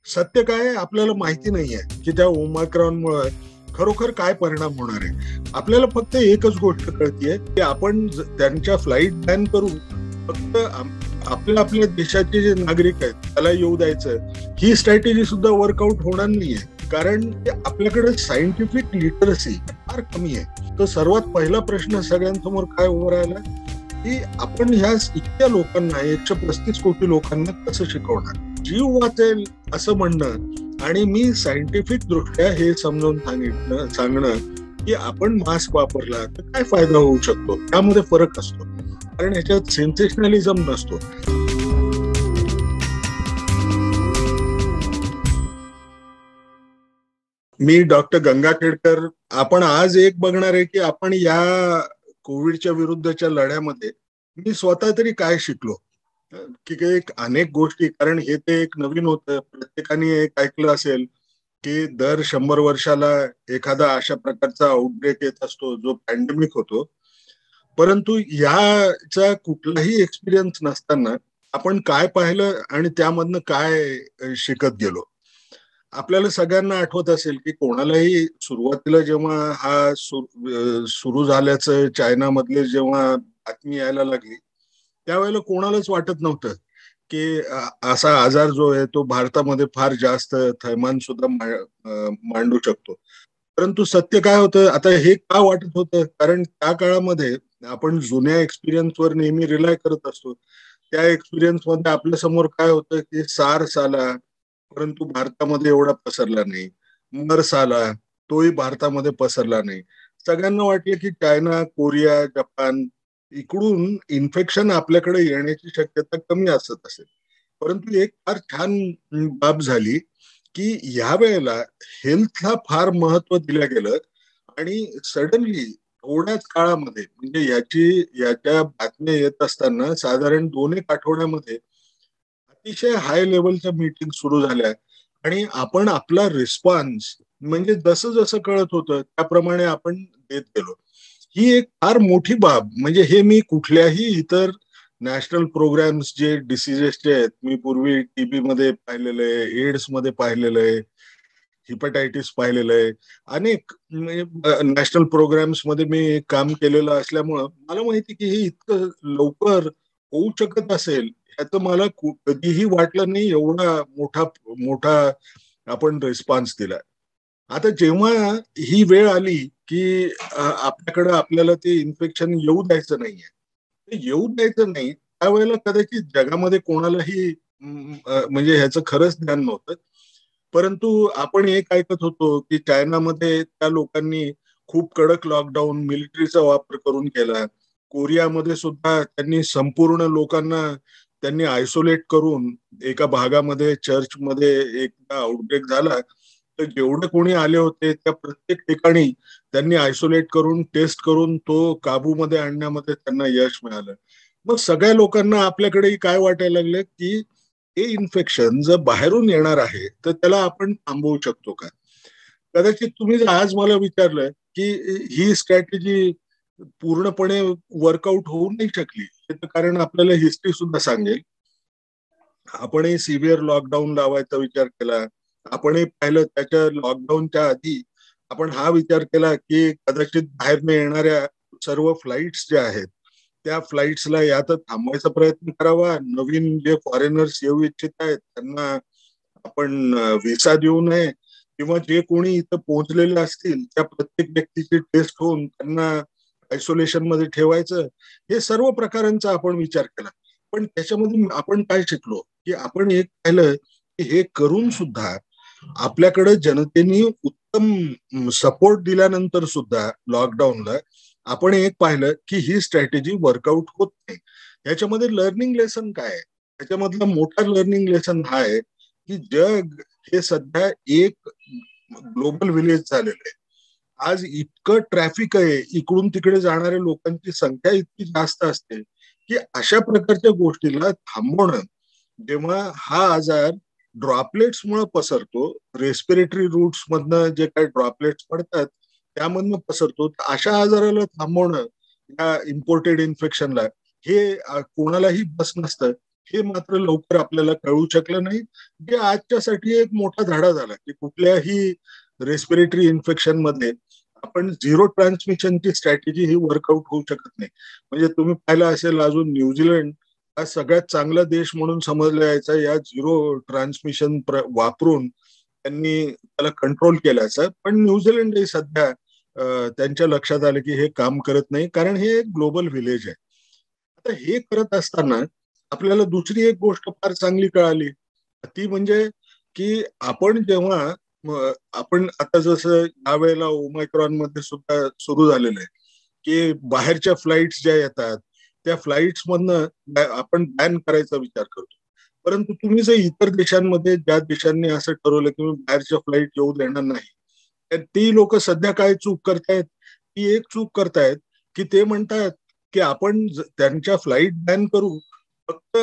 सत्य काय आहे आपल्याला माहिती नाहीये की त्या ओमायक्रॉनमुळे खरोखर काय परिणाम होणार आहे. आपल्याला फक्त एकच गोष्ट कळतीये की आपण त्यांच्या फ्लाईट बॅन करू, फक्त आपल्या आपल्या देशाचे जे नागरिक आहेत त्याला येऊ द्यायचं, ही स्ट्रॅटेजी सुद्धा वर्कआउट होणार नाहीये. कारण आपल्याकडे सायंटिफिक लिटरसी फार कमी आहे. तर सर्वात पहिला प्रश्न सगळ्यांसमोर काय उभं राहिला की आपण ह्या इतक्या लोकांना, 135 कोटी लोकांना कसं शिकवणार. जीव वाचेल असं म्हणणं आणि मी सायंटिफिक दृष्ट्या हे समजावून सांगणं की आपण मास्क वापरला तर काय फायदा होऊ शकतो, त्यामध्ये फरक असतो. कारण ह्याच्यात सेन्सेशनलिझम नसतो. मी डॉक्टर गंगाखेडकर. आपण आज एक बघणार आहे की आपण या कोविडच्या विरुद्धच्या लढ्यामध्ये मी स्वतः तरी काय शिकलो. की एक अनेक गोष्टी, कारण हे ते एक नवीन होतं. प्रत्येकाने एक ऐकलं असेल की दर 100 वर्षाला एखादा अशा प्रकारचा आउटब्रेक येत असतो जो पॅन्डेमिक होतो. परंतु याचा कुठलाही एक्सपिरियन्स नसताना आपण काय पाहिलं आणि त्यामधनं काय शिकत गेलो. आपल्याला सगळ्यांना आठवत असेल की कोणालाही सुरुवातीला जेव्हा हा सुरू झाल्याचं चायनामधले जेव्हा बातमी यायला लागली त्यावेळेला कोणालाच वाटत नव्हतं की असा आजार जो आहे तो भारतामध्ये फार जास्त थैमान सुद्धा मांडू शकतो. परंतु सत्य काय होतं, आता हे का वाटत होतं, कारण त्या काळामध्ये आपण जुन्या एक्सपिरियन्सवर नेहमी रिलाय करत असतो. त्या एक्सपिरियन्स मध्ये आपल्या समोर काय होतं की सार्स आला, परंतु भारतामध्ये एवढा पसरला नाही. मर्स आला, तोही भारतामध्ये पसरला नाही. सगळ्यांना वाटलं की चायना, कोरिया, जपान इकडून इन्फेक्शन आपल्याकडे येण्याची शक्यता कमी असत असेल. परंतु एक फार छान बाब झाली की या वेळेला हेल्थला फार महत्व दिलं गेलं आणि सडनली थोड्याच काळामध्ये, म्हणजे याच्या बातम्या येत असताना साधारण 2-1 आठवड्यामध्ये अतिशय हाय लेवलच्या मीटिंग सुरू झाल्या आणि आपण आपला रिस्पॉन्स म्हणजे जसं जसं कळत होतं त्याप्रमाणे आपण देत गेलो. ही एक फार मोठी बाब. म्हणजे हे मी कुठल्याही इतर नॅशनल प्रोग्राम्स जे डिसिजेसचे आहेत, मी पूर्वी टीबी मध्ये पाहिलेलं आहे, एड्स मध्ये पाहिलेलं आहे, हिपॅटायटिस पाहिलेलं आहे, अनेक नॅशनल प्रोग्राम्स मध्ये मी काम केलेलं असल्यामुळं मला माहिती की हे इतकं लवकर होऊ शकत असेल ह्याचं मला कधीही वाटलं नाही. एवढा मोठा मोठा आपण रिस्पॉन्स दिला. आता जेव्हा ही वेळ आली की आपल्याकडं आपल्याला ते इन्फेक्शन येऊ द्यायचं नाहीये, ते येऊ द्यायचं नाही, त्यावेळेला कदाचित जगामध्ये कोणालाही म्हणजे ह्याचं खरंच ज्ञान नव्हतं. परंतु आपण एक ऐकत होतो की चायनामध्ये त्या लोकांनी खूप कडक लॉकडाऊन मिलिटरीचा वापर करून केला. कोरियामध्ये सुद्धा त्यांनी संपूर्ण लोकांना त्यांनी आयसोलेट करून एका भागामध्ये चर्चमध्ये एकदा आउटब्रेक झाला तर जेवढे कोणी आले होते त्या प्रत्येक ठिकाणी त्यांनी आयसोलेट करून टेस्ट करून तो काबूमध्ये आणण्यामध्ये त्यांना यश मिळालं. मग सगळ्या लोकांना आपल्याकडे काय वाटायला लागलं की हे इन्फेक्शन जर बाहेरून येणार आहे तर त्याला आपण थांबवू शकतो का. कदाचित तुम्ही जर आज मला विचारलं की ही स्ट्रॅटेजी पूर्णपणे वर्कआउट होऊ नाही शकली, त्याचं कारण आपल्याला हिस्ट्री सुद्धा सांगेल. आपणही सिव्हिअर लॉकडाऊन लावायचा विचार केला. आपणही पाहिलं त्याच्या लॉकडाऊनच्या आधी आपण हा विचार केला की कदाचित बाहेरने येणाऱ्या सर्व फ्लाईट्स ज्या आहेत त्या फ्लाईट्सला या तर थांबवायचा प्रयत्न करावा, नवीन जे फॉरेनर्स येऊ इच्छित आहेत त्यांना आपण व्हिसा देऊ नये, किंवा जे कोणी इथं पोहोचलेले असतील त्या प्रत्येक व्यक्तीची टेस्ट होऊन त्यांना आयसोलेशन मध्ये ठेवायचं. हे सर्व प्रकारांचा आपण विचार केला. पण त्याच्यामध्ये आपण काय शिकलो की आपण एक पाहिलं की हे करून सुद्धा आपल्याकडे जनतेने उत्तम सपोर्ट दिल्यानंतर सुद्धा लॉकडाऊनला आपण एक पाहिलं की ही स्ट्रॅटेजी वर्कआउट होत नाही. याच्यामध्ये लर्निंग लेसन काय आहे, त्याच्यामधला मोठा लर्निंग लेसन हा आहे की जग हे सध्या एक ग्लोबल विलेज झालेलं आहे. आज इतकं ट्रॅफिक आहे, इकडून तिकडे जाणाऱ्या लोकांची संख्या इतकी जास्त असते की अशा प्रकारच्या गोष्टीला थांबवणं, जेव्हा हा आजार ड्रॉपलेट्समुळे पसरतो, रेस्पिरेटरी रूट्स मधनं जे काही ड्रॉपलेट्स पडतात त्यामधनं पसरतो, तर अशा आजाराला थांबवणं, या इम्पोर्टेड इन्फेक्शनला, हे कोणालाही बस नसतं. हे मात्र लवकर आपल्याला कळू शकलं नाही, जे आजच्यासाठी एक मोठा धडा झाला की कुठल्याही रेस्पिरेटरी इन्फेक्शन मध्ये आपण झिरो ट्रान्समिशनची स्ट्रॅटेजी ही वर्कआउट होऊ शकत नाही. म्हणजे तुम्ही पाहिलं असेल, अजून न्यूझीलंड हा सगळ्यात चांगला देश म्हणून समजला यायचा या झिरो ट्रान्समिशन वापरून त्यांनी त्याला कंट्रोल केल्याचं. पण न्यूझीलंड हे सध्या त्यांच्या लक्षात आलं की हे काम करत नाही, कारण हे एक ग्लोबल व्हिलेज आहे. आता हे करत असताना आपल्याला दुसरी एक गोष्ट फार चांगली कळाली, ती म्हणजे की आपण जेव्हा आपण आता जसं यावेळेला ओमायक्रॉन मध्ये सुद्धा सुरू झालेलं आहे की बाहेरच्या फ्लाईट्स ज्या येतात त्या फ्लाईट्स मधनं आपण बॅन करायचा विचार करतो. परंतु तुम्ही जर इतर देशांमध्ये, ज्या देशांनी असं ठरवलं की बाहेरच्या फ्लाईट येऊ देणार नाही, तर ती लोक सध्या काय चूक करतायत, ती एक चूक करतायत की ते म्हणतात की आपण त्यांच्या फ्लाईट बॅन करू, फक्त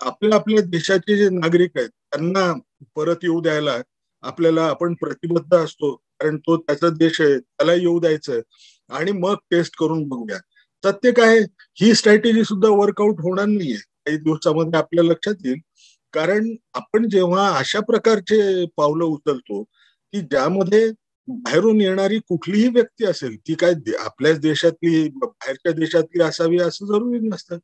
आपल्या आपल्या देशाचे जे नागरिक आहेत त्यांना परत येऊ द्यायला आपल्याला आपण प्रतिबद्ध असतो, कारण तो त्याचा देश आहे, त्याला येऊ द्यायचं आणि मग टेस्ट करून बघूया. सत्य काय, ही स्ट्रॅटेजी सुद्धा वर्कआउट होणार नाहीये काही दिवसामध्ये आपल्या लक्षात येईल. कारण आपण जेव्हा अशा प्रकारचे पावलं उचलतो की ज्यामध्ये बाहेरून येणारी कुठलीही व्यक्ती असेल, ती काय आपल्याच देशातली बाहेरच्या देशातली असावी असं जरुरी नसतं,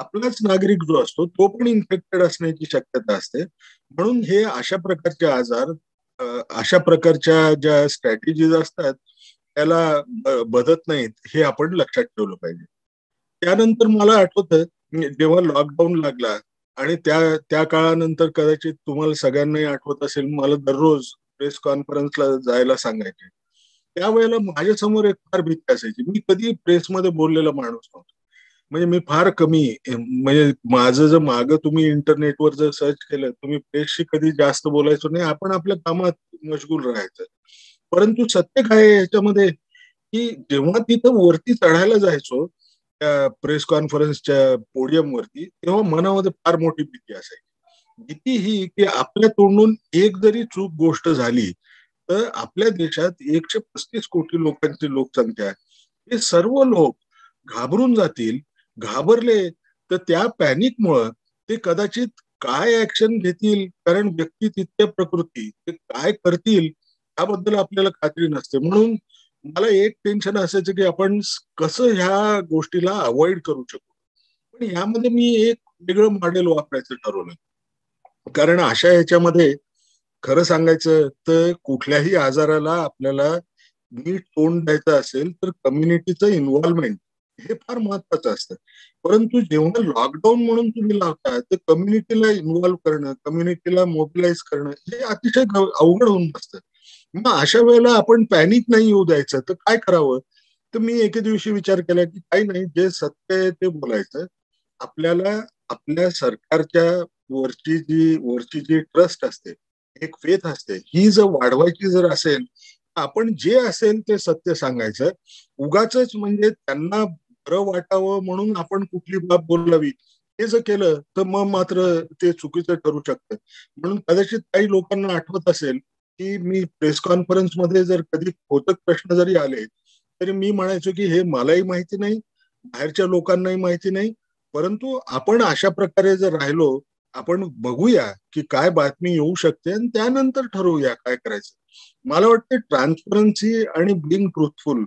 आपलाच नागरिक जो असतो तो पण इन्फेक्टेड असण्याची शक्यता असते. म्हणून हे अशा प्रकारचे आजार, अशा प्रकारच्या ज्या स्ट्रॅटेजीज असतात त्याला बदत नाहीत, हे आपण लक्षात ठेवलं पाहिजे. त्यानंतर मला आठवतं जेव्हा लॉकडाऊन लागला आणि त्या त्या काळानंतर कदाचित तुम्हाला सगळ्यांनाही आठवत असेल, मला दररोज प्रेस कॉन्फरन्सला जायला सांगायचे. त्यावेळेला माझ्यासमोर एक फार भीती असायची. मी कधी प्रेसमध्ये बोललेला माणूस नव्हतो. म्हणजे मी फार कमी, म्हणजे माझं जर मागं तुम्ही इंटरनेटवर जर सर्च केलं, तुम्ही प्रेसशी कधी जास्त बोलायचो नाही, आपण आपल्या कामात मशगूल राहायचं. परंतु सत्य काय आहे याच्यामध्ये, की जेव्हा तिथं वरती चढायला जायचो त्या प्रेस कॉन्फरन्सच्या पोडियम वरती, तेव्हा मनामध्ये फार मोठी भीती असायची. भीती ही की आपल्या तोंडून एक जरी चूक गोष्ट झाली तर आपल्या देशात 135 कोटी लोकांची लोकसंख्या आहे. हे सर्व लोक घाबरून जातील. घाबरले तर त्या पॅनिकमुळं ते कदाचित काय ऍक्शन घेतील, कारण व्यक्ती तितक्या प्रकृती, ते काय करतील याबद्दल आपल्याला खात्री नसते. म्हणून मला एक टेन्शन असायचं की आपण कसं ह्या गोष्टीला अवॉइड करू शकू. पण ह्यामध्ये मी एक वेगळं मॉडेल वापरायचं ठरवलं, कारण अशा ह्याच्यामध्ये खरं सांगायचं तर कुठल्याही आजाराला आपल्याला नीट तोंड द्यायचं असेल तर कम्युनिटीचं इन्व्हॉल्वमेंट हे फार महत्वाचं असतं. परंतु जेव्हा लॉकडाऊन म्हणून तुम्ही लावता तर कम्युनिटीला इन्व्हॉल्व्ह करणं, कम्युनिटीला मोबिलाइज करणं हे अतिशय अवघड होऊन बसतं. मग अशा वेळेला आपण पॅनिक नाही येऊ द्यायचं, तर काय करावं? तर मी एके दिवशी विचार केला की काही नाही, जे सत्य आहे ते बोलायचं. आपल्याला आपल्या सरकारच्या वरची जी ट्रस्ट असते, एक फेथ असते, ही जर वाढवायची जर असेल, आपण जे असेल ते सत्य सांगायचं. उगाचच म्हणजे त्यांना बरं वाटावं म्हणून आपण कुठली बाब बोलावी, हे जर केलं तर मग मात्र ते चुकीचं ठरू शकतं. म्हणून कदाचित काही लोकांना आठवत असेल की मी प्रेस कॉन्फरन्स मध्ये जर कधी खोटक प्रश्न जरी आले तरी मी म्हणायचो की हे मलाही माहिती नाही, बाहेरच्या लोकांनाही माहिती नाही, परंतु आपण अशा प्रकारे जर राहिलो, आपण बघूया की काय बातमी येऊ शकते आणि त्यानंतर ठरवूया काय करायचं. मला वाटतं ट्रान्सपरन्सी आणि बिंग ट्रुथफुल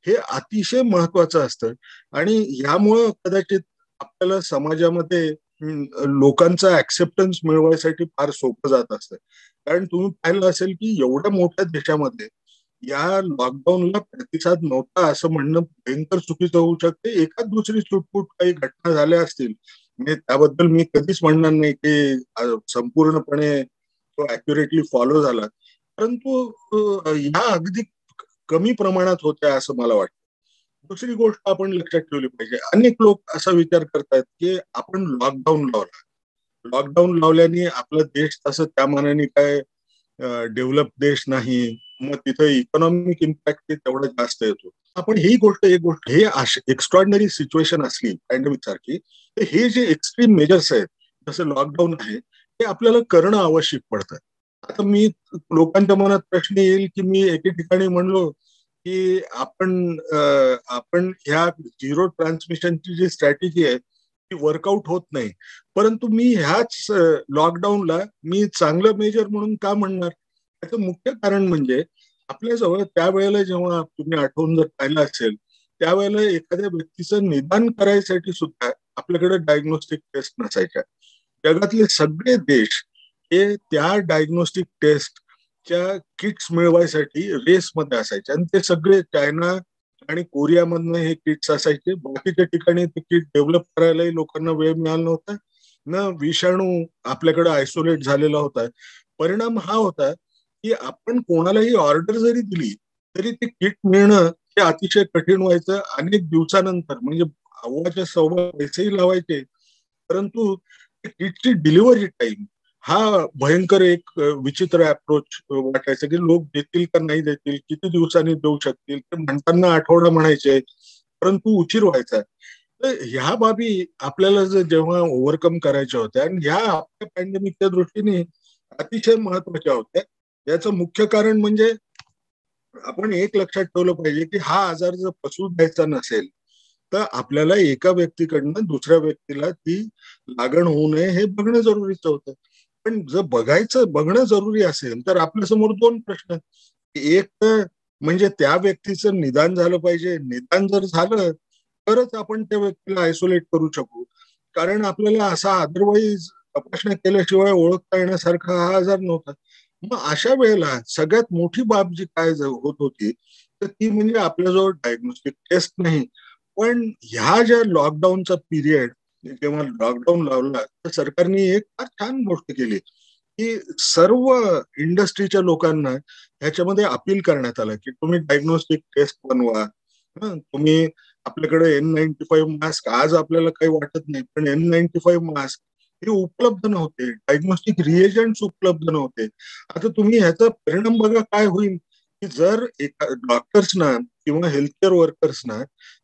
हे अतिशय महत्वाचं असतं. आणि ह्यामुळं कदाचित आपल्याला समाजामध्ये लोकांचा ऍक्सेप्टन्स मिळवायसाठी फार सोपं जात असतं. कारण तुम्ही पाहिलं असेल की एवढ्या मोठ्या देशामध्ये या लॉकडाऊनला प्रतिसाद नव्हता असं म्हणणं भयंकर चुकीचं होऊ शकते. एखाद दुसरी चुटपुट काही घटना झाल्या असतील, म्हणजे त्याबद्दल मी कधीच म्हणणार नाही की संपूर्णपणे तो अॅक्युरेटली फॉलो झाला, परंतु ह्या अगदी कमी प्रमाणात होत्या असं मला वाटतं. दुसरी गोष्ट आपण लक्षात ठेवली पाहिजे, अनेक लोक असा विचार करतात की आपण लॉकडाऊन लावला, लॉकडाऊन लावल्याने आपला देश तसं त्या मानाने काय डेव्हलप देश नाही, मग तिथे इकॉनॉमिक इम्पॅक्ट तेवढा जास्त येतो. आपण ही गोष्ट, एक गोष्ट, हे एक्स्ट्रॉर्डनरी सिच्युएशन असली पॅन्डेमिक सारखी, तर हे जे एक्स्ट्रीम मेजर्स आहेत जसं लॉकडाऊन आहे, हे आपल्याला करणं आवश्यक पडतं. आता मी, लोकांच्या मनात प्रश्न येईल की मी एके ठिकाणी म्हणलो की आपण ह्या झिरो ट्रान्समिशनची जी स्ट्रॅटेजी आहे ती वर्कआउट होत नाही. परंतु मी ह्याच लॉकडाऊनला मी चांगलं मेजर म्हणून का म्हणणार? त्याचं मुख्य कारण म्हणजे आपल्याजवळ त्यावेळेला जेव्हा तुम्ही आठवून जर पाहिलं असेल, त्यावेळेला एखाद्या व्यक्तीचं निदान करायसाठी सुद्धा आपल्याकडे डायग्नोस्टिक टेस्ट नसायच्या. जगातले सगळे देश हे त्या डायग्नोस्टिक टेस्टच्या किट्स मिळवायसाठी रेसमध्ये असायचे आणि ते सगळे चायना आणि कोरियामधनं हे किट्स असायचे. बाकीच्या ठिकाणी ते किट डेव्हलप करायलाही लोकांना वेळ मिळाला नव्हता. न विषाणू आपल्याकडे आयसोलेट झालेला होता. परिणाम हा होता की आपण कोणालाही ऑर्डर जरी दिली तरी ते किट मिळणं हे अतिशय कठीण व्हायचं. अनेक दिवसानंतर म्हणजे अव्वाच्या सव्वा पैसेही लावायचे. परंतु किटची डिलिव्हरी टाइम हा भयंकर एक विचित्र अप्रोच वाटायचं की लोक देतील का नाही देतील, किती दिवसांनी देऊ शकतील. ते म्हणताना आठवडा म्हणायचे, परंतु उशीर व्हायचा. तर ह्या बाबी आपल्याला जेव्हा ओव्हरकम करायच्या होत्या आणि ह्या आपल्या पॅन्डेमिकच्या दृष्टीने अतिशय महत्वाच्या होत्या. याचं मुख्य कारण म्हणजे आपण एक लक्षात ठेवलं पाहिजे की हा आजार जर पसरू द्यायचा नसेल तर आपल्याला एका व्यक्तीकडनं दुसऱ्या व्यक्तीला ती लागण होऊ नये हे बघणं जरुरीचं होतं. पण जर बघणं जरुरी असेल तर आपल्यासमोर दोन प्रश्न. एक तर म्हणजे त्या व्यक्तीचं निदान झालं पाहिजे. निदान जर झालं तरच आपण त्या व्यक्तीला आयसोलेट करू शकू. कारण आपल्याला असा अदरवाईज तपासण्या केल्याशिवाय ओळखता येण्यासारखा हा आजार नव्हता. मग अशा वेळेला सगळ्यात मोठी बाब जी काय होत होती तर ती म्हणजे आपल्याजवळ डायग्नोस्टिक टेस्ट नाही. पण ह्या ज्या लॉकडाऊनचा पिरियड जेव्हा लॉकडाऊन लावला तर सरकारने एक फार छान गोष्ट केली की सर्व इंडस्ट्रीच्या लोकांना ह्याच्यामध्ये अपील करण्यात आलं की तुम्ही डायग्नोस्टिक टेस्ट बनवा. तुम्ही आपल्याकडे N95 मास्क आज आपल्याला काही वाटत नाही, पण N95 मास्क हे उपलब्ध नव्हते. डायग्नोस्टिक रिएजंट्स उपलब्ध नव्हते. आता तुम्ही ह्याचा परिणाम बघा काय होईल की जर एका डॉक्टर्सना किंवा हेल्थकेअर वर्कर्सना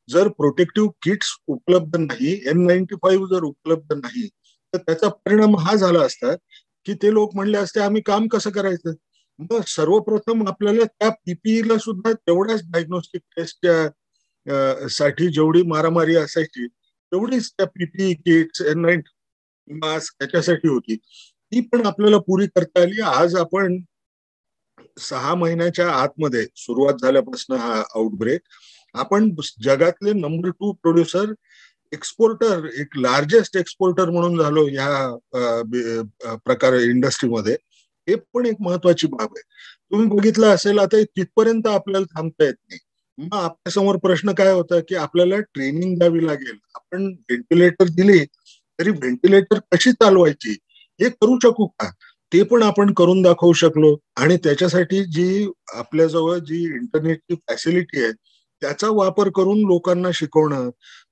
जर प्रोटेक्टिव्ह किट्स उपलब्ध नाही, N95 जर उपलब्ध नाही, तर त्याचा परिणाम हा झाला असता की ते लोक म्हणले असते आम्ही काम कसं करायचं. मग सर्वप्रथम आपल्याला त्या पीपीईला सुद्धा तेवढ्याच डायग्नोस्टिक टेस्टच्या साठी जेवढी मारामारी असायची तेवढीच त्या पीपीई किट्स N95 मास्क याच्यासाठी होती. ती पण आपल्याला पुरी करता आली. आज आपण 6 महिन्याच्या आतमध्ये सुरुवात झाल्यापासून हा आउटब्रेक आपण जगातले नंबर 2 प्रोड्युसर एक्सपोर्टर एक लार्जेस्ट एक्सपोर्टर म्हणून झालो ह्या प्रकार इंडस्ट्रीमध्ये. हे पण एक महत्वाची बाब आहे. तुम्ही बघितलं असेल आता तिथपर्यंत आपल्याला थांबता येत नाही. मग आपल्यासमोर प्रश्न काय होता की आपल्याला ट्रेनिंग द्यावी लागेल. आपण व्हेंटिलेटर दिली तरी व्हेंटिलेटर कशी चालवायची हे करू शकू का, ते पण आपण करून दाखवू शकलो. आणि त्याच्यासाठी जी आपल्याजवळ जी इंटरनेटची फॅसिलिटी आहे त्याचा वापर करून लोकांना शिकवणं,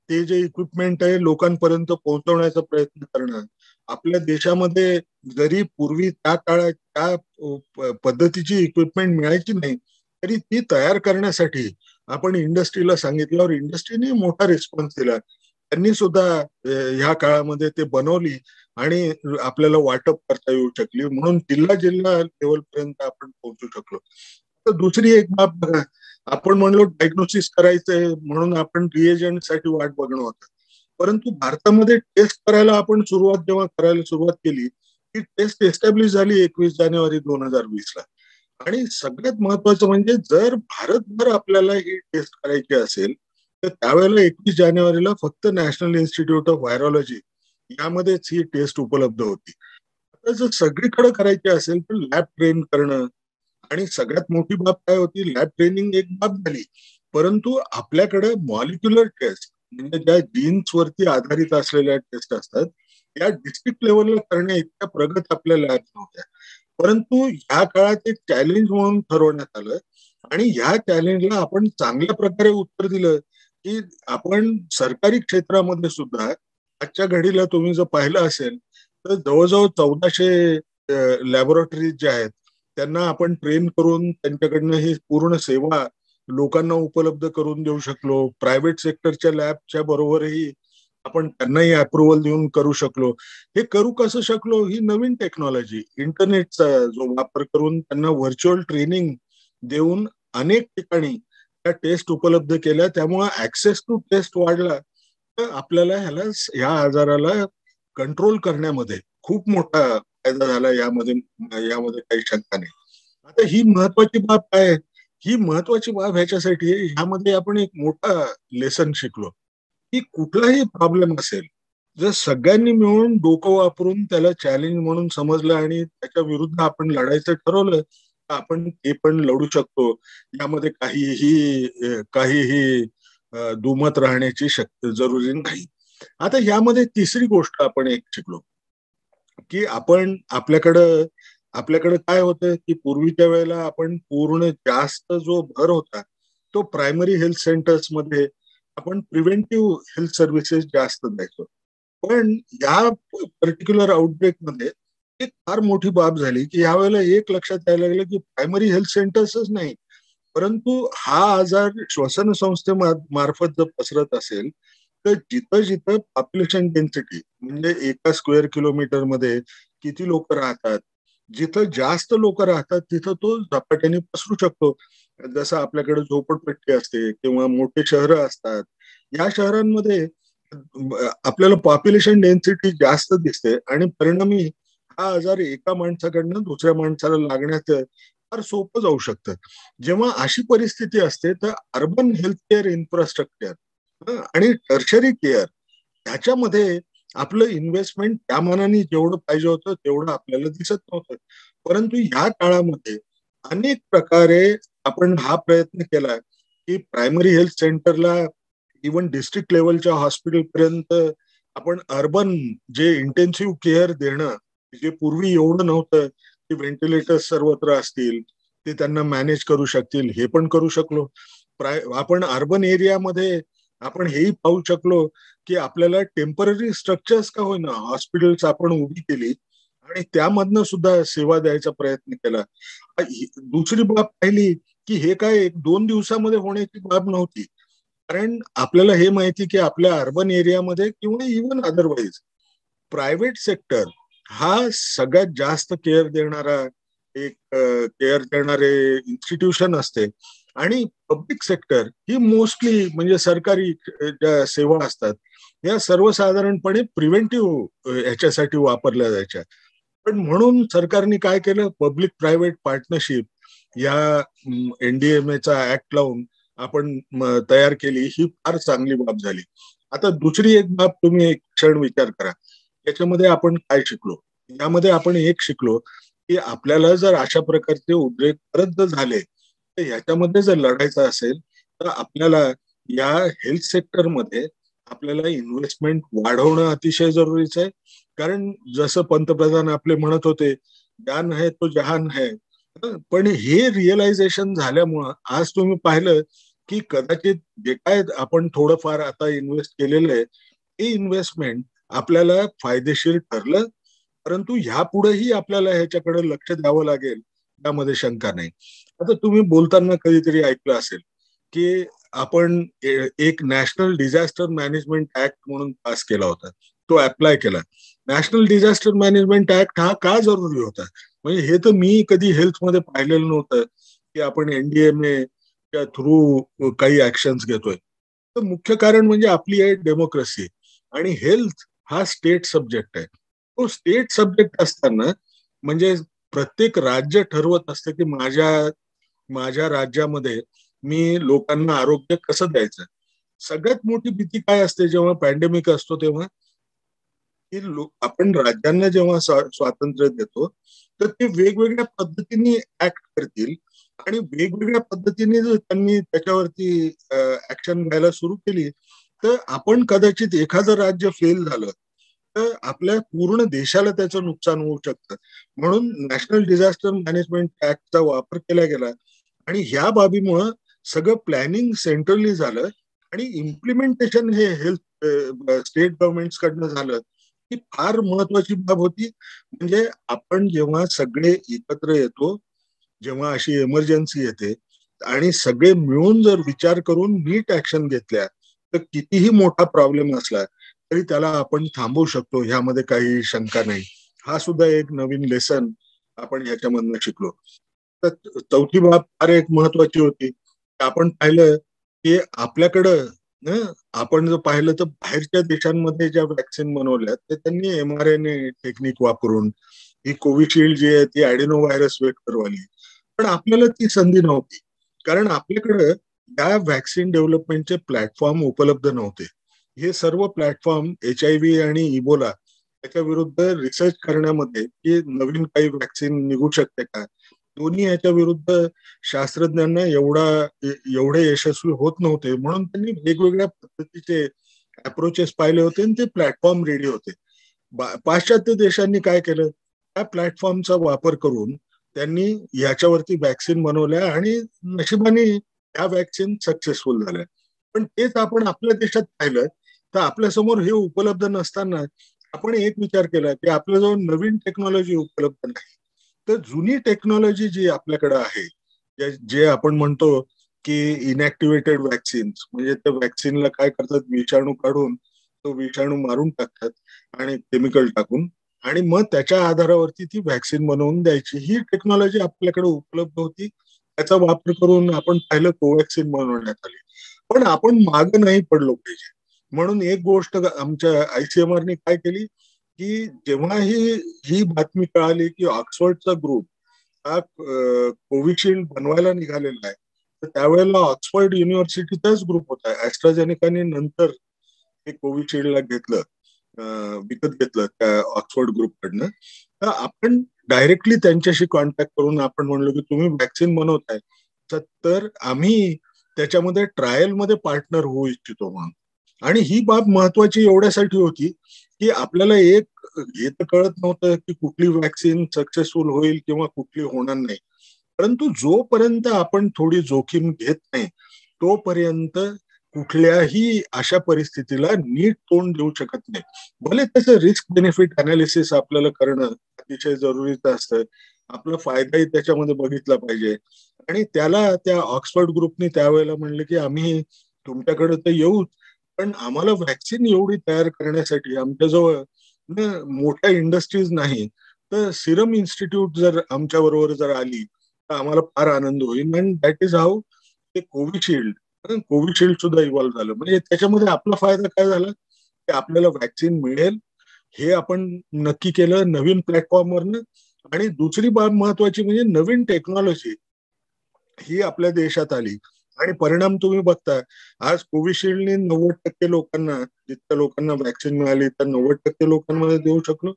ते जे इक्विपमेंट आहे लोकांपर्यंत पोहोचवण्याचा प्रयत्न करणं. आपल्या देशामध्ये जरी पूर्वी त्या काळात त्या पद्धतीची इक्विपमेंट मिळायची नाही तरी ती तयार करण्यासाठी आपण इंडस्ट्रीला सांगितल्यावर इंडस्ट्रीने मोठा रिस्पॉन्स दिला. त्यांनी सुद्धा ह्या काळामध्ये ते बनवली आणि आपल्याला वाटप करता येऊ शकली. म्हणून जिल्हा जिल्हा लेवलपर्यंत आपण पोहोचू शकलो. तर दुसरी एक बाब बघा, आपण म्हणलो डायग्नोसिस करायचंय म्हणून आपण रिएजंटसाठी वाट बघणं होतं. परंतु भारतामध्ये टेस्ट करायला आपण जेव्हा करायला सुरुवात केली ती टेस्ट एस्टॅब्लिश झाली 21 जानेवारी 2020 ला. आणि सगळ्यात महत्वाचं म्हणजे जर भारतभर आपल्याला ही टेस्ट करायची असेल तर त्यावेळेला 21 जानेवारीला फक्त नॅशनल इन्स्टिट्यूट ऑफ व्हायरॉलॉजी यामध्येच ही टेस्ट उपलब्ध होती. आता जर सगळीकडे करायची असेल तर लॅब ट्रेन करणं आणि सगळ्यात मोठी बाब काय होती, लॅब ट्रेनिंग एक बाब झाली. परंतु आपल्याकडे मॉलिक्युलर टेस्ट म्हणजे ज्या जीन्स वरती आधारित असलेल्या टेस्ट असतात त्या डिस्ट्रिक्ट लेवलला करण्या इतक्या प्रगत आपल्या लॅब नव्हत्या. परंतु ह्या काळात एक चॅलेंज म्हणून ठरवण्यात आलं आणि ह्या चॅलेंजला आपण चांगल्या प्रकारे उत्तर दिलं की आपण सरकारी क्षेत्रामध्ये सुद्धा आजच्या घडीला तुम्ही जर पाहिलं असेल तर जवळजवळ 1400 लॅबोरेटरीज ज्या आहेत त्यांना आपण ट्रेन करून त्यांच्याकडनं ही पूर्ण सेवा लोकांना उपलब्ध करून देऊ शकलो. प्रायव्हेट सेक्टरच्या लॅबच्या बरोबरही आपण त्यांनाही अप्रुव्हल देऊन करू शकलो. हे करू कसं शकलो, ही नवीन टेक्नॉलॉजी इंटरनेटचा जो वापर करून त्यांना व्हर्च्युअल ट्रेनिंग देऊन अनेक ठिकाणी त्या टेस्ट उपलब्ध केल्या. त्यामुळे ऍक्सेस टू टेस्ट वाढला तर आपल्याला ह्या आजाराला कंट्रोल करण्यामध्ये खूप मोठा फायदा झाला, यामध्ये यामध्ये काही शंका नाही. आता ही महत्वाची बाब काय आहे? ही महत्वाची बाब ह्याच्यासाठी आहे, ह्यामध्ये आपण एक मोठा लेसन शिकलो की कुठलाही प्रॉब्लेम असेल, जर सगळ्यांनी मिळून डोकं वापरून त्याला चॅलेंज म्हणून समजलं आणि त्याच्या विरुद्ध आपण लढायचं ठरवलं, तर आपण ते पण लढू शकतो. यामध्ये काहीही दुमत राहण्याची जरुरी नाही. आता यामध्ये तिसरी गोष्ट आपण एक शिकलो की आपल्याकडं काय होतं की पूर्वीच्या वेळेला आपण पूर्ण जास्त जो भर होता तो प्रायमरी हेल्थ सेंटर्स मध्ये आपण प्रिव्हेंटिव्ह हेल्थ सर्व्हिसेस जास्त द्यायचो. पण या पर्टिक्युलर आउटब्रेक मध्ये एक फार मोठी बाब झाली की यावेळेला एक लक्षात यायला लागलं की प्रायमरी हेल्थ सेंटर्सच नाही, परंतु हा आजार श्वसन मार्फत जर पसरत असेल तर जिथं जिथं पॉप्युलेशन डेन्सिटी म्हणजे एका स्क्वेअर किलोमीटर मध्ये किती लोक राहतात, जिथं जास्त लोक राहतात तिथं तो झपाट्याने पसरू शकतो. जसं आपल्याकडे झोपडपट्टी असते किंवा मोठे शहरं असतात, या शहरांमध्ये आपल्याला पॉप्युलेशन डेन्सिटी जास्त दिसते आणि परिणामी हा आजार एका माणसाकडनं दुसऱ्या माणसाला लागण्याचं फार सोपं जाऊ शकतं. जेव्हा अशी परिस्थिती असते तर अर्बन हेल्थ केअर इन्फ्रास्ट्रक्चर आणि टर्शरी केअर ह्याच्यामध्ये आपलं इन्व्हेस्टमेंट त्या मानाने जेवढं पाहिजे होतं तेवढं आपल्याला दिसत नव्हतं. परंतु ह्या काळामध्ये अनेक प्रकारे आपण हा प्रयत्न केला की प्रायमरी हेल्थ सेंटरला इवन डिस्ट्रिक्ट लेवलच्या हॉस्पिटल पर्यंत आपण अर्बन जे इंटेन्सिव्ह केअर देणं, जे पूर्वी एवढं नव्हतं की व्हेंटिलेटर्स सर्वत्र असतील, ते त्यांना मॅनेज करू शकतील, हे पण करू शकलो. आपण अर्बन एरियामध्ये आपण हेही पाहू शकलो की आपल्याला टेम्पररी स्ट्रक्चर्स का होईना हॉस्पिटल्स आपण उभी केली आणि त्यामधनं सुद्धा सेवा द्यायचा प्रयत्न केला. दुसरी बाब पाहिली की हे काय एक दोन दिवसामध्ये होण्याची बाब नव्हती, कारण आपल्याला हे माहिती की आपल्या अर्बन एरियामध्ये किंवा इव्हन अदरवाईज प्रायव्हेट सेक्टर हा सगळ्यात जास्त केअर देणारे इन्स्टिट्यूशन असते आणि पब्लिक सेक्टर ही मोस्टली म्हणजे सरकारी ज्या सेवा असतात या सर्वसाधारणपणे प्रिव्हेंटिव्ह ह्याच्यासाठी वापरल्या जायच्या. पण म्हणून सरकारने काय केलं, पब्लिक प्रायव्हेट पार्टनरशिप या एनडीएमएचा ऍक्ट लावून आपण तयार केली, ही फार चांगली बाब झाली. आता दुसरी एक बाब तुम्ही एक क्षण विचार करा, याच्यामध्ये आपण काय शिकलो? यामध्ये आपण एक शिकलो की आपल्याला जर अशा प्रकारचे उद्रेक परत जर झाले तर ह्याच्यामध्ये जर लढायचं असेल तर आपल्याला या हेल्थ सेक्टरमध्ये आपल्याला इन्व्हेस्टमेंट वाढवणं अतिशय जरुरीचं आहे. कारण जसं पंतप्रधान आपले म्हणत होते, जान है तो जहान है. पण हे रिअलायझेशन झाल्यामुळं आज तुम्ही पाहिलं की कदाचित जे काय आपण थोडंफार आता इन्व्हेस्ट केलेलं आहे ते इन्व्हेस्टमेंट आपल्याला फायदेशीर ठरलं, परंतु ह्यापुढेही आपल्याला ह्याच्याकडे लक्ष द्यावं लागेल, त्यामध्ये शंका नाही. आता तुम्ही बोलताना कधीतरी ऐकलं असेल की आपण एक नॅशनल डिझास्टर मॅनेजमेंट ऍक्ट म्हणून पास केला होता, तो अप्लाय केला. नॅशनल डिझास्टर मॅनेजमेंट ऍक्ट हा का जरुरी होता? म्हणजे हे तर मी कधी हेल्थमध्ये पाहिलेलं नव्हतं की आपण एनडीएमए च्या थ्रू काही ऍक्शन्स घेतोय. तर मुख्य कारण म्हणजे आपली आहे डेमोक्रेसी आणि हेल्थ हा स्टेट सब्जेक्ट आहे. तो स्टेट सब्जेक्ट असताना म्हणजे प्रत्येक राज्य ठरवत असतं की माझ्या राज्यामध्ये मी लोकांना आरोग्य कसं द्यायचं. सगळ्यात मोठी भीती काय असते जेव्हा पॅन्डेमिक असतो तेव्हा, की आपण राज्यांना जेव्हा स्वातंत्र्य देतो तर ते वेगवेगळ्या पद्धतीने ऍक्ट करतील आणि वेगवेगळ्या पद्धतीने जर त्यांनी त्याच्यावरती ऍक्शन घ्यायला सुरू केली तर आपण कदाचित एखादं राज्य फेल झालं तर आपल्या पूर्ण देशाला त्याचं नुकसान होऊ शकतं. म्हणून नॅशनल डिझास्टर मॅनेजमेंट ऍक्टचा वापर केला गेला आणि ह्या बाबीमुळं सगळं प्लॅनिंग सेंट्रली झालं आणि इम्प्लिमेंटेशन हे हेल्थ स्टेट गव्हर्नमेंट कडनं झालं. ही फार महत्वाची बाब होती. म्हणजे आपण जेव्हा सगळे एकत्र येतो, जेव्हा अशी इमर्जन्सी येते आणि सगळे मिळून जर विचार करून नीट ऍक्शन घेतल्या तर कितीही मोठा प्रॉब्लेम असला तरी त्याला आपण थांबवू शकतो, ह्यामध्ये काही शंका नाही. हा सुद्धा एक नवीन लेसन आपण ह्याच्यामधनं शिकलो. तर चौथी बाब फार एक महत्वाची होती. आपण पाहिलं की आपल्याकडं आपण जर पाहिलं तर बाहेरच्या देशांमध्ये ज्या व्हॅक्सिन बनवल्या ते त्यांनी mRNA टेक्निक वापरून, ही कोविशिल्ड जी आहे ती ऍडिनो व्हायरस वेक्टरवाली, पण आपल्याला ती संधी नव्हती, कारण आपल्याकडे या व्हॅक्सिन डेव्हलपमेंटचे प्लॅटफॉर्म उपलब्ध नव्हते. हे सर्व प्लॅटफॉर्म HIV आणि इबोला त्याच्या विरुद्ध रिसर्च करण्यामध्ये, की नवीन काही व्हॅक्सिन निघू शकते का, दोन्ही याच्या विरुद्ध शास्त्रज्ञांना एवढे यशस्वी होत नव्हते, म्हणून त्यांनी वेगवेगळ्या पद्धतीचे अप्रोचेस पाहिले होते आणि ते प्लॅटफॉर्म रेडी होते. पाश्चात्य देशांनी काय केलं, त्या प्लॅटफॉर्मचा वापर करून त्यांनी याच्यावरती व्हॅक्सिन बनवल्या आणि नशिबाने त्या व्हॅक्सिन सक्सेसफुल झाल्या. पण तेच आपण आपल्या देशात पाहिलं तर आपल्यासमोर हे उपलब्ध नसताना आपण एक विचार केला की आपल्याजवळ नवीन टेक्नॉलॉजी उपलब्ध नाही, तर जुनी टेक्नॉलॉजी जी आपल्याकडे आहे, जे आपण म्हणतो की इनॅक्टिव्हेटेड व्हॅक्सिन्स, म्हणजे त्या व्हॅक्सिनला काय करतात, विषाणू काढून तो विषाणू मारून टाकतात आणि केमिकल टाकून, आणि मग त्याच्या आधारावरती ती व्हॅक्सिन बनवून द्यायची. ही टेक्नॉलॉजी आपल्याकडे उपलब्ध होती, त्याचा वापर करून आपण पाहिलं कोवॅक्सिन बनवण्यात आली. पण आपण मागे नाही पडलो पाहिजे, म्हणून एक गोष्ट आमच्या ICMR काय केली, की जेव्हा ही बातमी कळाली की ऑक्सफर्डचा ग्रुप हा कोविशिल्ड बनवायला निघालेला आहे, तर त्यावेळेला ऑक्सफर्ड युनिव्हर्सिटीचाच ग्रुप होता. ऍस्ट्राझेनेकाने नंतर ते कोविशिल्डला घेतलं, विकत घेतलं त्या ऑक्सफर्ड ग्रुपकडनं. तर आपण डायरेक्टली त्यांच्याशी कॉन्टॅक्ट करून आपण म्हणलो की तुम्ही व्हॅक्सिन बनवताय, तर आम्ही त्याच्यामध्ये ट्रायलमध्ये पार्टनर होऊ इच्छितो म्हणून. आणि ही बाब महत्वाची एवढ्यासाठी होती की आपल्याला एक हे तर कळत नव्हतं की कुठली व्हॅक्सिन सक्सेसफुल होईल किंवा कुठली होणार नाही, परंतु जोपर्यंत आपण थोडी जोखीम घेत नाही तोपर्यंत कुठल्याही अशा परिस्थितीला नीट तोंड देऊ शकत नाही. भले त्याचं रिस्क बेनिफिट अनालिसिस आपल्याला करणं अतिशय जरुरीचं असतं, आपला फायदाही त्याच्यामध्ये बघितला पाहिजे. आणि त्याला त्या ऑक्सफर्ड ग्रुपने त्यावेळेला म्हणलं की आम्ही तुमच्याकडे तर येऊ, पण आम्हाला व्हॅक्सिन एवढी तयार करण्यासाठी आमच्याजवळ मोठ्या इंडस्ट्रीज नाही, तर सिरम इन्स्टिट्यूट जर आमच्या बरोबर जर आली तर आम्हाला फार आनंद होईल. अँड दॅट इज हाऊ ते कोविशिल्ड सुद्धा इव्हॉल्व्ह झालं. म्हणजे त्याच्यामध्ये आपला फायदा काय झाला की आपल्याला व्हॅक्सिन मिळेल हे आपण नक्की केलं नवीन प्लॅटफॉर्मवरनं. आणि दुसरी बाब महत्वाची म्हणजे नवीन टेक्नॉलॉजी ही आपल्या देशात आली आणि परिणाम तुम्ही बघता. आज कोविशिल्डने 90% लोकांना, जितक्या लोकांना व्हॅक्सिन मिळाली तर 90% लोकांमध्ये देऊ शकलो,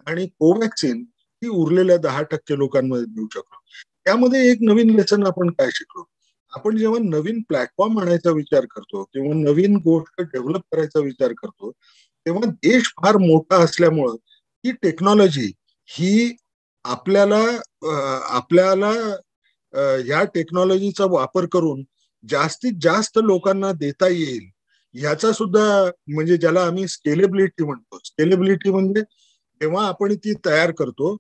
आणि कोवॅक्सिन ही उरलेल्या 10% लोकांमध्ये देऊ शकलो. त्यामध्ये एक नवीन लेसन आपण काय शिकलो, आपण जेव्हा नवीन प्लॅटफॉर्म आणायचा विचार करतो किंवा नवीन गोष्ट डेव्हलप करायचा विचार करतो, तेव्हा देश फार मोठा असल्यामुळं ही टेक्नॉलॉजी ही आपल्याला आपल्याला या टेक्नॉलॉजीचा वापर करून जास्तीत जास्त लोकांना देता येईल ह्याचा सुद्धा, म्हणजे ज्याला आम्ही स्केलेबिलिटी म्हणतो. स्केलेबिलिटी म्हणजे जेव्हा आपण ती तयार करतो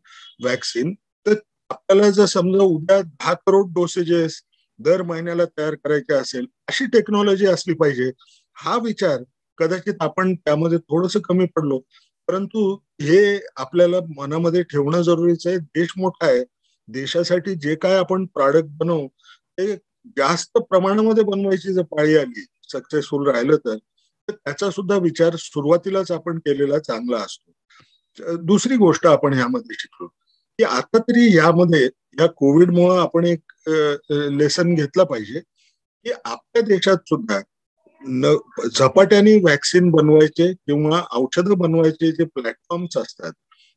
व्हॅक्सिन, तर आपल्याला जर समजा उद्या 10 करोड डोसेजेस दर महिन्याला तयार करायचे असेल, अशी टेक्नॉलॉजी असली पाहिजे. हा विचार कदाचित आपण त्यामध्ये थोडस कमी पडलो, परंतु हे आपल्याला मनामध्ये ठेवणं जरुरीचं आहे. देश मोठा आहे, देशासाठी जे काय आपण प्रॉडक्ट बनवू ते जास्त प्रमाणामध्ये बनवायची जर पाळी आली, सक्सेसफुल राहिलं तर त्याचा सुद्धा विचार सुरुवातीलाच आपण केलेला चांगला असतो. दुसरी गोष्ट आपण ह्यामध्ये शिकलो की आता तरी यामध्ये या कोविडमुळे आपण एक लेसन घेतला पाहिजे की आपल्या देशात सुद्धा झपाट्याने व्हॅक्सिन बनवायचे किंवा औषधं बनवायचे जे प्लॅटफॉर्म्स असतात,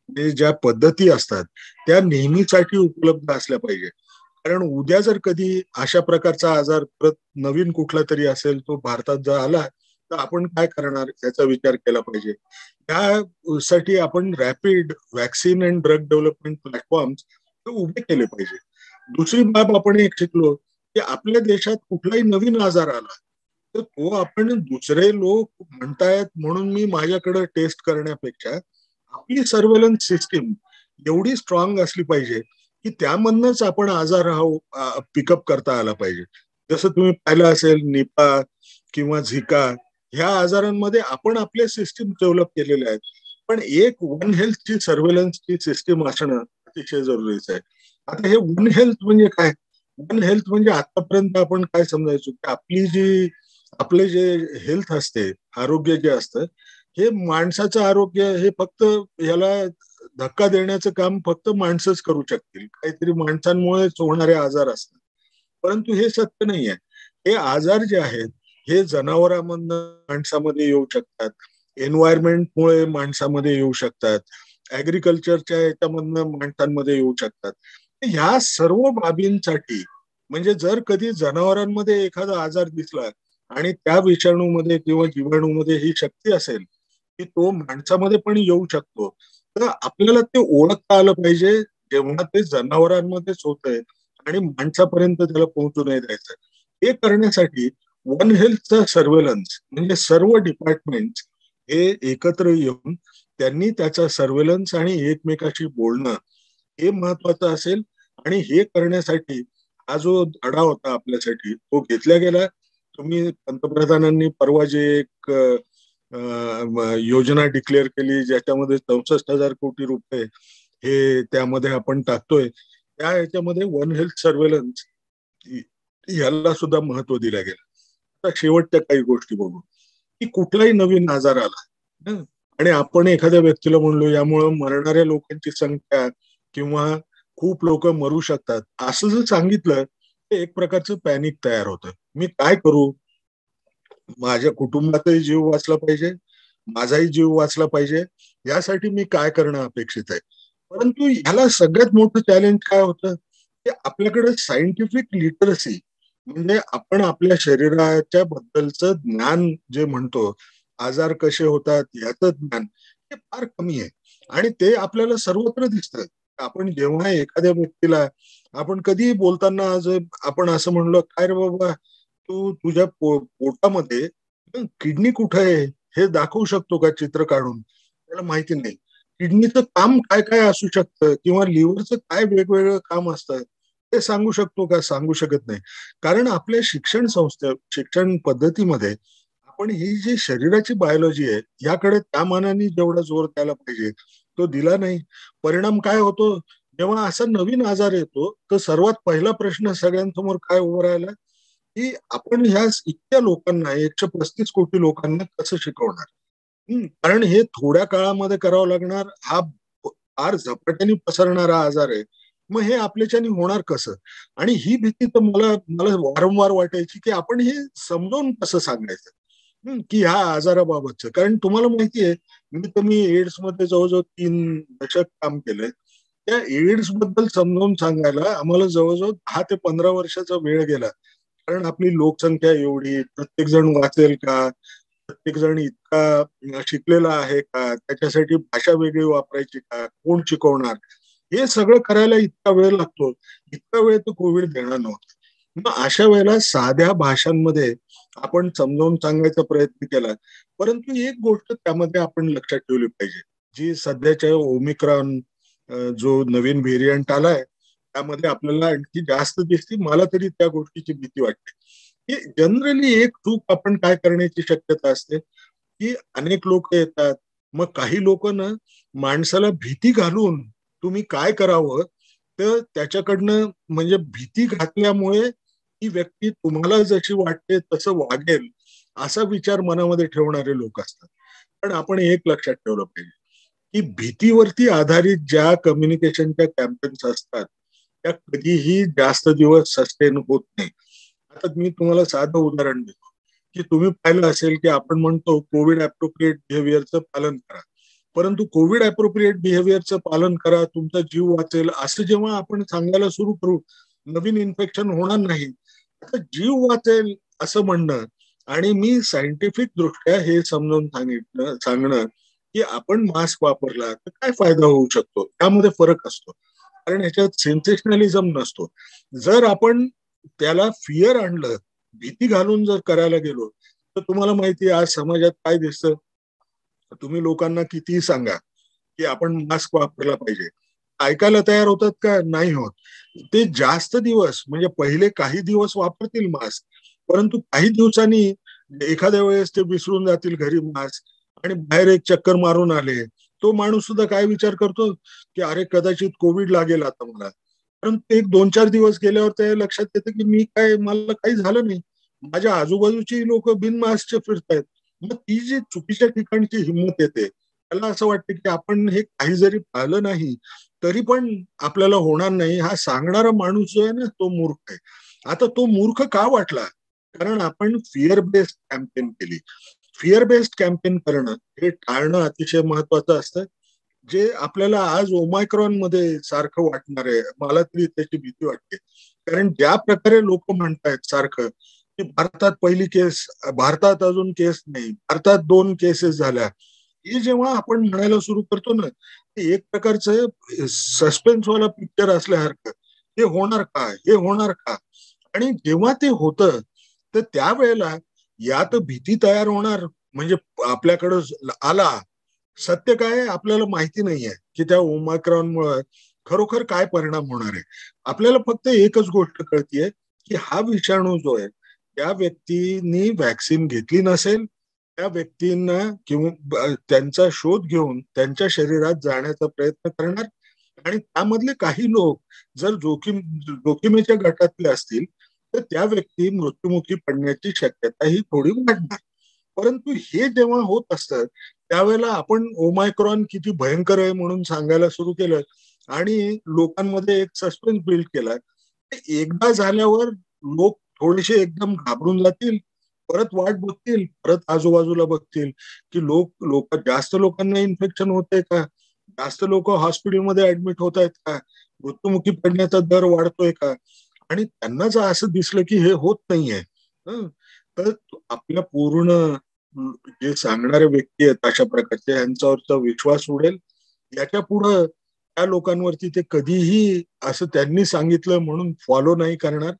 जे ज्या पद्धती असतात, त्या नेहमीसाठी उपलब्ध असल्या पाहिजे. कारण उद्या जर कधी अशा प्रकारचा आजार परत नवीन कुठला तरी असेल, तो भारतात जर आला तर आपण काय करणार याचा विचार केला पाहिजे. त्यासाठी आपण rapid vaccine and drug development platforms उभे केले पाहिजे. दुसरी बाब आपण एक शिकलो की आपल्या देशात कुठलाही नवीन आजार आला तर तो आपण दुसरे लोक म्हणतायत म्हणून मी माझ्याकडे टेस्ट करण्यापेक्षा आपली सर्व्हेलन्स सिस्टीम एवढी स्ट्रॉंग असली पाहिजे की त्यामधनच आपण आजार हा पिकअप करता आला पाहिजे. जसं तुम्ही पाहिलं असेल निपा किंवा झिका, ह्या आजारांमध्ये आपण आपले सिस्टीम डेव्हलप केलेले आहेत, पण एक वन हेल्थची सर्व्हेलन्सची सिस्टीम असणं अतिशय जरुरीचं आहे. आता हे वन हेल्थ म्हणजे काय? वन हेल्थ म्हणजे आतापर्यंत आपण काय समजायचो की आपली जी आपले जे हेल्थ असते, आरोग्य जे असतं, हे माणसाचं आरोग्य हे फक्त याला धक्का देण्याचं काम फक्त माणसंच करू शकतील. काहीतरी माणसांमुळेच होणारे आजार असतात. परंतु हे सत्य नाही आहे. हे आजार जे आहेत हे जनावरांमधनं माणसामध्ये येऊ शकतात, एन्व्हायरमेंटमुळे माणसामध्ये येऊ शकतात, ऍग्रिकल्चरच्या याच्यामधनं माणसांमध्ये येऊ शकतात. ह्या सर्व बाबींसाठी म्हणजे जर कधी जनावरांमध्ये एखादा आजार दिसला आणि त्या विषाणूमध्ये किंवा जीवाणूमध्ये ही शक्ती असेल की तो माणसामध्ये पण येऊ शकतो, तर आपल्याला ते ओळखता आलं पाहिजे जेव्हा ते जनावरांमध्येच होतंय आणि माणसापर्यंत त्याला पोहोचू नाही द्यायचं. हे करण्यासाठी वन हेल्थचा सर्व्हेलन्स म्हणजे सर्व डिपार्टमेंट हे एकत्र येऊन त्यांनी त्याचा सर्व्हेलन्स आणि एकमेकाशी बोलणं हे महत्वाचं असेल. आणि हे करण्यासाठी हा जो धडा होता आपल्यासाठी तो घेतला गेला. तुम्ही पंतप्रधानांनी परवा जे एक योजना डिक्लेअर केली ज्याच्यामध्ये 64,000 कोटी रुपये हे त्यामध्ये आपण टाकतोय, त्या याच्यामध्ये वन हेल्थ सर्व्हेलन्स याला सुद्धा महत्व दिलं गेलं. आता शेवटच्या काही गोष्टी बघू की कुठलाही नवीन आजार आला आणि आपण एखाद्या व्यक्तीला म्हणलो यामुळं मरणाऱ्या लोकांची संख्या किंवा खूप लोक मरू शकतात असं जर सांगितलं तर एक प्रकारचं पॅनिक तयार होतं. मी काय करू, माझ्या कुटुंबाचाही जीव वाचला पाहिजे, माझाही जीव वाचला पाहिजे, यासाठी मी काय करणं अपेक्षित आहे. परंतु ह्याला सगळ्यात मोठं चॅलेंज काय होतं की आपल्याकडे सायंटिफिक लिटरसी म्हणजे आपण आपल्या शरीराच्या बद्दलचं ज्ञान जे म्हणतो, आजार कसे होतात याचं ज्ञान हे फार कमी आहे. आणि ते आपल्याला सर्वत्र दिसतं. आपण जेव्हा एखाद्या व्यक्तीला आपण कधीही बोलताना आज आपण असं म्हणलं काय रे बाबा तू तुझ्या पोटामध्ये किडनी कुठे आहे हे दाखवू शकतो का चित्र काढून, त्याला माहिती नाही. किडनीचं काम काय काय असू शकतं किंवा लिव्हरचं काय वेगवेगळं काम असतं ते सांगू शकतो का, सांगू शकत नाही. कारण आपल्या शिक्षण पद्धतीमध्ये आपण ही जी शरीराची बायोलॉजी आहे याकडे त्या मानाने जेवढा जोर द्यायला पाहिजे तो दिला नाही. परिणाम काय होतो, जेव्हा असा नवीन आजार येतो तर सर्वात पहिला प्रश्न सगळ्यांसमोर काय उभा राहिला की आपण ह्या इतक्या लोकांना 135 कोटी लोकांना कसं शिकवणार. कारण हे थोड्या काळामध्ये करावं लागणार, हा फार झपाट्याने पसरणारा आजार आहे. मग हे आपल्याच्याने होणार कसं. आणि ही भीती तर मला मला वारंवार वाटायची की आपण हे समजावून कसं सांगायचं की ह्या आजाराबाबतचं. कारण तुम्हाला माहितीये मी एड्स मध्ये जवळजवळ 3 दशक काम केलंय. त्या एड्स बद्दल समजावून सांगायला आम्हाला जवळजवळ 10 ते 15 वर्षाचा वेळ गेला. कारण आपली लोकसंख्या एवढी, प्रत्येक जण वाचेल का, प्रत्येक जण इतका शिकलेला आहे का, त्याच्यासाठी भाषा वेगळी वापरायची का, कोण शिकवणार, हे सगळं करायला इतका वेळ लागतो. इतका वेळ तो कोविड देणार नव्हता. मग अशा वेळेला साध्या भाषांमध्ये आपण समजावून सांगायचा प्रयत्न केला. परंतु एक गोष्ट त्यामध्ये आपण लक्षात ठेवली पाहिजे, जी सध्याच्या ओमिक्रॉन जो नवीन व्हेरियंट आलाय त्यामध्ये आपल्याला आणखी जास्त दिसते. मला तरी त्या गोष्टीची भीती वाटते की जनरली एक चूक आपण काय करण्याची शक्यता असते की अनेक लोक येतात, मग काही लोक ना माणसाला भीती घालून तुम्ही काय करावं तर त्याच्याकडनं म्हणजे भीती घातल्यामुळे ही व्यक्ती तुम्हाला जशी वाटते तसं वागेल असा विचार मनामध्ये ठेवणारे लोक असतात. पण आपण एक लक्षात ठेवलं पाहिजे की भीतीवरती आधारित ज्या कम्युनिकेशनच्या कॅम्पेन्स असतात त्या कधीही जास्त दिवस सस्टेन होत नाही. आता मी तुम्हाला साधं उदाहरण देतो की तुम्ही पाहिलं असेल की आपण म्हणतो कोविड अप्रोप्रिएट बिहेवियरचं पालन करा. परंतु कोविड अप्रोप्रिएट बिहेवियरचं पालन करा, तुमचा जीव वाचेल असं जेव्हा आपण सांगायला सुरू करू, नवीन इन्फेक्शन होणार नाही. आता जीव वाचेल असं म्हणणं आणि मी सायंटिफिक दृष्ट्या हे समजावून सांगणं की आपण मास्क वापरला तर काय फायदा होऊ शकतो, त्यामध्ये फरक असतो. कारण ह्याच्यात सेन्सेशनलिझम नसतो. जर आपण त्याला फिअर आणलं, भीती घालून जर करायला गेलो तर तुम्हाला माहिती आहे आज समाजात काय दिसतं. तुम्ही लोकांना कितीही सांगा की आपण मास्क वापरला पाहिजे, ऐकायला तयार होतात का, नाही होत. ते जास्त दिवस म्हणजे पहिले काही दिवस वापरतील मास्क, परंतु काही दिवसांनी एखाद्या वेळेस ते विसरून जातील घरी मास्क आणि बाहेर एक चक्कर मारून आले. तो माणूस सुद्धा काय विचार करतो की अरे कदाचित कोविड लागेल आता मला. परंतु एक 2-4 दिवस गेल्यावर त्या लक्षात येतं की मी काय, मला काही झालं नाही, माझ्या आजूबाजूची लोक बिनमास्कचे फिरतायत. मग ती जी चुकीच्या ठिकाणची हिंमत येते, त्याला असं वाटतं की आपण हे काही जरी पाहिलं नाही तरी पण आपल्याला होणार नाही, हा सांगणारा माणूस जो आहे ना तो मूर्ख आहे. आता तो मूर्ख का वाटला? कारण आपण फिअर बेस्ड कॅम्पेन केली. फिअर बेस्ड कॅम्पेन करणं हे टाळणं अतिशय महत्वाचं असतं. जे आपल्याला आज ओमायक्रॉन मध्ये सारखं वाटणार आहे, मला तरी त्याची भीती वाटते. कारण ज्या प्रकारे लोक म्हणतायत सारखं की भारतात पहिली केस, भारतात अजून केस नाही, भारतात 2 केसेस झाल्या, हे जेव्हा आपण म्हणायला सुरू करतो ना, ते एक प्रकारचं सस्पेन्स वाला पिक्चर असल्यासारखं, हे होणार का, हे होणार का. आणि जेव्हा ते होतं तर त्यावेळेला यात भीती तयार होणार, म्हणजे आपल्याकडं आला, सत्य काय आहे आपल्याला माहिती नाहीये की त्या ओमायक्रॉनमुळे खरोखर काय परिणाम होणार आहे. आपल्याला फक्त एकच गोष्ट कळतीये की हा विषाणू जो आहे, त्या व्यक्तींनी व्हॅक्सिन घेतली नसेल, त्या व्यक्तींना किंवा त्यांचा शोध घेऊन त्यांच्या शरीरात जाण्याचा प्रयत्न करणार, आणि त्यामधले काही लोक जर जोखीमेच्या गटातले असतील तर त्या व्यक्ती मृत्युमुखी पडण्याची शक्यता ही थोडी वाढणार. परंतु हे जेव्हा होत असतं त्यावेळेला आपण ओमायक्रॉन किती भयंकर आहे म्हणून सांगायला सुरू केलं आणि लोकांमध्ये एक सस्पेन्स बिल्ड केला. एकदा झाल्यावर लोक थोडेसे एकदम घाबरून जातील, परत वाट बघतील, परत आजूबाजूला बघतील की लोक जास्त लोकांना इन्फेक्शन होतंय का, जास्त लोक हॉस्पिटलमध्ये ऍडमिट होत आहेत का, मृत्युमुखी पडण्याचा दर वाढतोय का. आणि त्यांना जर असं दिसलं की हे होत नाहीये, हं, तर आपल्या पूर्ण जे सांगणारे व्यक्ती आहेत अशा प्रकारचे, यांच्यावरचा विश्वास उडेल. याच्या पुढं त्या लोकांवरती ते कधीही असं त्यांनी सांगितलं म्हणून फॉलो नाही करणार.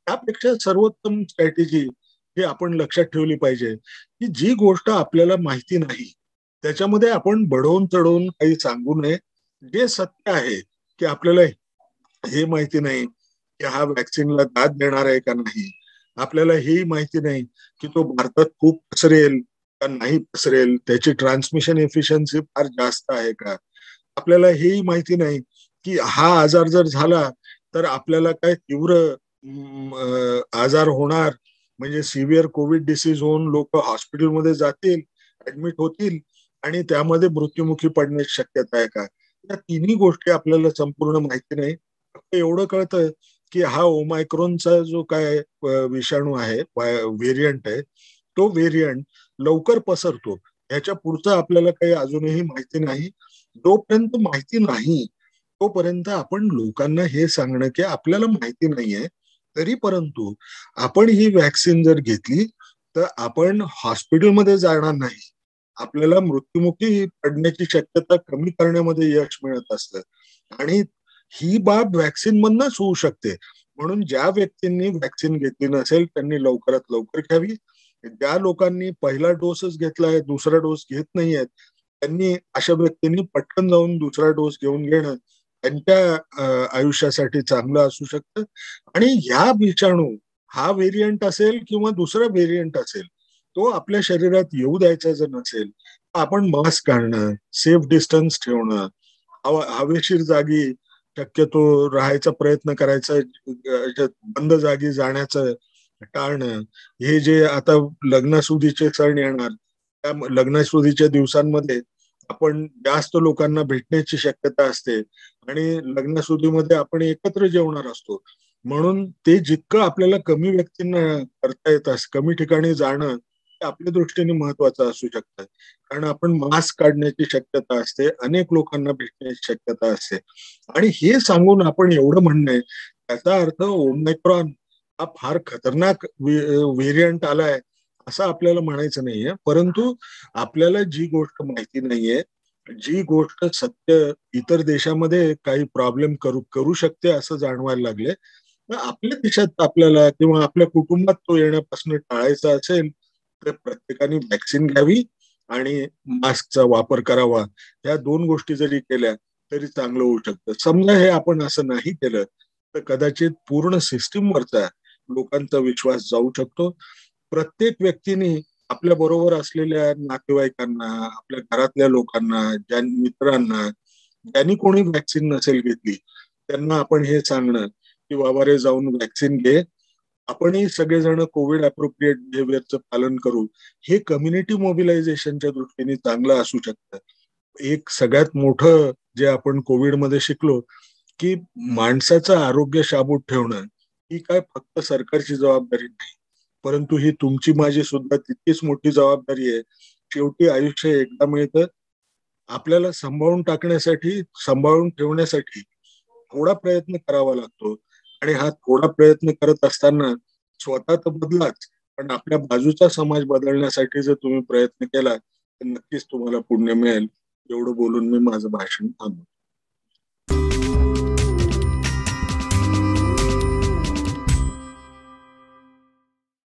त्यापेक्षा सर्वोत्तम स्ट्रॅटेजी हे आपण लक्षात ठेवली पाहिजे की जी गोष्ट आपल्याला माहिती नाही त्याच्यामध्ये आपण बडवून चढवून काही सांगू नये. जे सत्य आहे की आपल्याला हे माहिती नाही की हा व्हॅक्सिनला दाद देणार आहे का नाही, आपल्याला हेही माहिती नाही की तो भारतात खूप पसरेल का नाही पसरेल, त्याची ट्रान्समिशन एफिशियन्सी फार जास्त आहे का, आपल्याला हेही माहिती नाही की हा आजार जर झाला तर आपल्याला काय तीव्र आजार होणार, म्हणजे सिव्हिअर कोविड डिसीज होऊन लोक हॉस्पिटलमध्ये जातील, ऍडमिट होतील आणि त्यामध्ये मृत्युमुखी पडण्याची शक्यता आहे का. या तिन्ही गोष्टी आपल्याला संपूर्ण माहिती नाही. फक्त एवढं कळतं की हा ओमायक्रॉनचा जो काय विषाणू आहे, व्हेरियंट आहे, तो व्हेरियंट लवकर पसरतो. ह्याच्या पुढचं आपल्याला काही अजूनही माहिती नाही. जोपर्यंत माहिती नाही तोपर्यंत आपण लोकांना हे सांगणं की आपल्याला माहिती नाहीये, तरी परंतु आपण ही व्हॅक्सिन जर घेतली तर आपण हॉस्पिटलमध्ये जाणार नाही, आपल्याला मृत्युमुखी पडण्याची शक्यता कमी करण्यामध्ये यश मिळत असतं. आणि ही बाब व्हॅक्सिन मधनच होऊ शकते. म्हणून ज्या व्यक्तींनी व्हॅक्सिन घेतली नसेल त्यांनी लवकरात लवकर घ्यावी. ज्या लोकांनी पहिला डोसच घेतलाय, दुसरा डोस घेत नाहीयेत, त्यांनी, अशा व्यक्तींनी पटकन जाऊन दुसरा डोस घेऊन घेणं त्यांच्या आयुष्यासाठी चांगलं असू शकतं. आणि ह्या विषाणू, हा व्हेरियंट असेल किंवा दुसरा व्हेरियंट असेल, तो आपल्या शरीरात येऊ द्यायचा जर नसेल आपण मास्क घालणं, सेफ डिस्टन्स ठेवणं, हवेशीर जागी शक्यतो राहायचा प्रयत्न करायचा, बंद जागी जाण्याचं टाळणं. हे जे आता लग्नसुदीचे सण येणार, त्या लग्नसुदीच्या दिवसांमध्ये आपण जास्त लोकांना भेटण्याची शक्यता असते आणि लग्नसुदीमध्ये आपण एकत्र जेवणार असतो. म्हणून ते जितकं आपल्याला कमी व्यक्तींना करता येत कमी ठिकाणी जाणं हे आपल्या दृष्टीने महत्वाचं असू शकतं. कारण आपण मास्क काढण्याची शक्यता असते, अनेक लोकांना भेटण्याची शक्यता असते. आणि हे सांगून आपण एवढं म्हणणं, त्याचा अर्थ ओमायक्रॉन हा फार खतरनाक व्हेरियंट आलाय असं आपल्याला म्हणायचं नाहीये. परंतु आपल्याला जी गोष्ट माहिती नाहीये, जी गोष्ट सत्य इतर देशामध्ये काही प्रॉब्लेम करू करू शकते असं जाणवायला लागले, तर आपल्या देशात आपल्याला किंवा आपल्या कुटुंबात तो येण्यापासून टाळायचा असेल तर प्रत्येकाने व्हॅक्सिन घ्यावी आणि मास्कचा वापर करावा. या 2 गोष्टी जरी केल्या तरी चांगलं होऊ शकतं. समजा हे आपण असं नाही केलं तर कदाचित पूर्ण सिस्टीमवरचा लोकांचा विश्वास जाऊ शकतो. प्रत्येक व्यक्तीने आपल्या बरोबर असलेल्या नातेवाईकांना, आपल्या घरातल्या लोकांना, मित्रांना, ज्यांनी कोणी व्हॅक्सिन नसेल घेतली त्यांना आपण हे सांगणं की बाबा रे जाऊन व्हॅक्सिन घे, आपणही सगळेजण कोविड अप्रोप्रिएट बिहेवियरचं पालन करू. हे कम्युनिटी मोबिलायझेशनच्या दृष्टीने चांगलं असू शकतं. एक सगळ्यात मोठं जे आपण कोविडमध्ये शिकलो, की माणसाचं आरोग्य शाबूत ठेवणं ही काय फक्त सरकारची जबाबदारी नाही, परंतु ही तुमची माझी सुद्धा तितकीच मोठी जबाबदारी आहे. शेवटी आयुष्य एकदा मिळतं. आपल्याला सांभाळून ठेवण्यासाठी थोडा प्रयत्न करावा लागतो. आणि हा थोडा प्रयत्न करत असताना स्वतः तर बदलाच, पण आपल्या बाजूचा समाज बदलण्यासाठी जर तुम्ही प्रयत्न केला तर नक्कीच तुम्हाला पुण्य मिळेल. एवढं बोलून मी माझं भाषण थांबवतो.